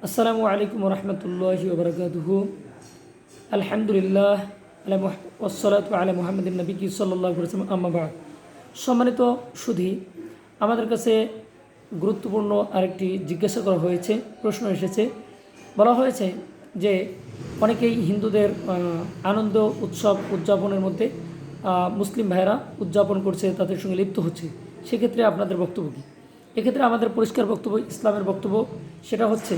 আসসালামু আলাইকুম রহমতুল্লাহি ওবরাকাতুহু। আলহামদুলিল্লাহ ওয়াসসালাতু আলা মুহাম্মাদিন নবী সাল্লাল্লাহু আলাইহি ওয়াসাল্লাম, আম্মা বা'দ। সম্মানিত সুধী, আমাদের কাছে গুরুত্বপূর্ণ আরেকটি জিজ্ঞাসা করা হয়েছে, প্রশ্ন এসেছে। বলা হয়েছে যে অনেকেই হিন্দুদের আনন্দ উৎসব উদযাপনের মধ্যে মুসলিম ভাইয়েরা উদযাপন করছে, তাদের সঙ্গে লিপ্ত হচ্ছে। সেক্ষেত্রে আপনাদের বক্তব্য কী? এক্ষেত্রে আমাদের পরিষ্কার বক্তব্য, ইসলামের বক্তব্য, সেটা হচ্ছে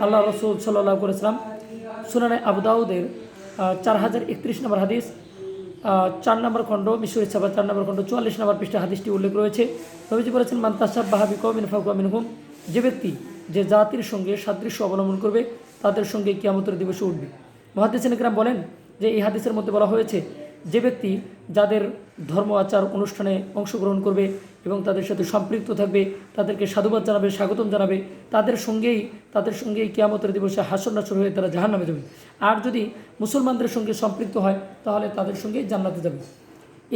আল্লাহ রসুল সাল্লাল্লাহু আলাইহি ওয়াসাল্লাম সুনানে আবু দাউদের 4031 নম্বর হাদিস, 4 নম্বর খণ্ড, মিশরী ছাপা 4 নম্বর খণ্ড, 44 নম্বর পৃষ্ঠা হাদিসটি উল্লেখ রয়েছে। নবীজি বলেছেন, মান তাশাব্বাহা বিকওমিন ফাহুয়া মিনহুম। যে ব্যক্তি যে জাতির সঙ্গে সাদৃশ্য অবলম্বন করবে, তাদের সঙ্গে কিয়ামতের দিবসে উঠবে। মুহাদ্দিসিনে কেরাম বলেন যে এই হাদিসের মধ্যে বলা হয়েছে, যে ব্যক্তি যাদের ধর্ম আচার অনুষ্ঠানে অংশগ্রহণ করবে এবং তাদের সাথে সম্পৃক্ত থাকবে, তাদেরকে সাধুবাদ জানাবে, স্বাগতম জানাবে, তাদের সঙ্গেই কিয়ামতের দিবসে হাসর নাসর হয়ে তারা জাহান্নামে যাবে। আর যদি মুসলমানদের সঙ্গে সম্পৃক্ত হয়, তাহলে তাদের সঙ্গেই জান্নাতে যাবে।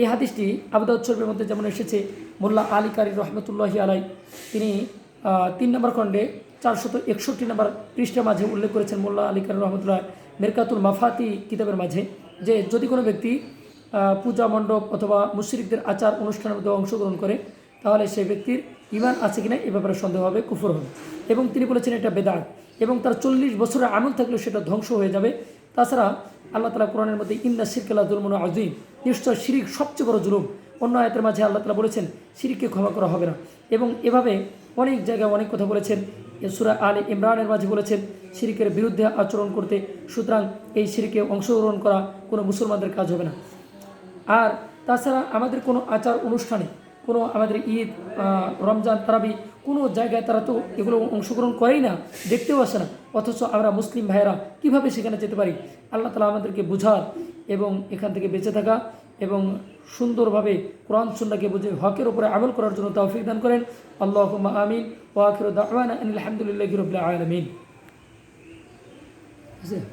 এই হাদিসটি আবু দাউদ শরীফের মধ্যে যেমন এসেছে, মোল্লা আলী কারি রহমতুল্লাহি আলাই তিনি 3 নম্বর খণ্ডে 461 নম্বর পৃষ্ঠার মাঝে উল্লেখ করেছেন, মোল্লা আলী কারি রহমতুল্লাহ মেরকাতুল মাফাতি কিতাবের মাঝে, যে যদি কোনো ব্যক্তি পূজা মণ্ডপ অথবা মুশরিকদের আচার অনুষ্ঠানের মধ্যে অংশগ্রহণ করে, তাহলে সেই ব্যক্তির ঈমান আছে কিনা এ ব্যাপারে সন্দেহ হবে, কুফর হবে। এবং তিনি বলেছেন এটা বেদাত, এবং তার 40 বছরের আমল থাকলেও সেটা ধ্বংস হয়ে যাবে। তাছাড়া আল্লাহ তাআলা কোরআনের মধ্যে ইন্না শিরকা লাযুলমুন আযীম, নিশ্চয় শিরিক সবচেয়ে বড় জুলুম। অন্য আয়াতের মাঝে আল্লাহ তাআলা বলেছেন শিরিককে ক্ষমা করা হবে না। এবং এভাবে অনেক জায়গায় অনেক কথা বলেছেন। সূরা আলে ইমরানের মাঝে বলেছেন শিরিকের বিরুদ্ধে আচরণ করতে। সুতরাং এই শিরিকে অংশগ্রহণ করা কোনো মুসলমানদের কাজ হবে না। আর তাছাড়া আমাদের কোনো আচার অনুষ্ঠানে, কোনো আমাদের ঈদ, রমজান, তারাবি, কোনো জায়গায় তারা তো এগুলো অংশগ্রহণ করেই না, দেখতেও আসে না। অথচ আমরা মুসলিম ভাইয়েরা কীভাবে সেখানে যেতে পারি? আল্লাহ তাআলা আমাদেরকে বুঝার এবং এখান থেকে বেঁচে থাকা এবং সুন্দরভাবে কোরআন সুন্নাহকে বুঝে হকের উপরে আমল করার জন্য তৌফিক দান করেন। আল্লাহুম্মা আমিন। ওয়া আখিরু দাওয়ানা আনিল হামদুলিল্লাহি রাব্বিল আলামিন।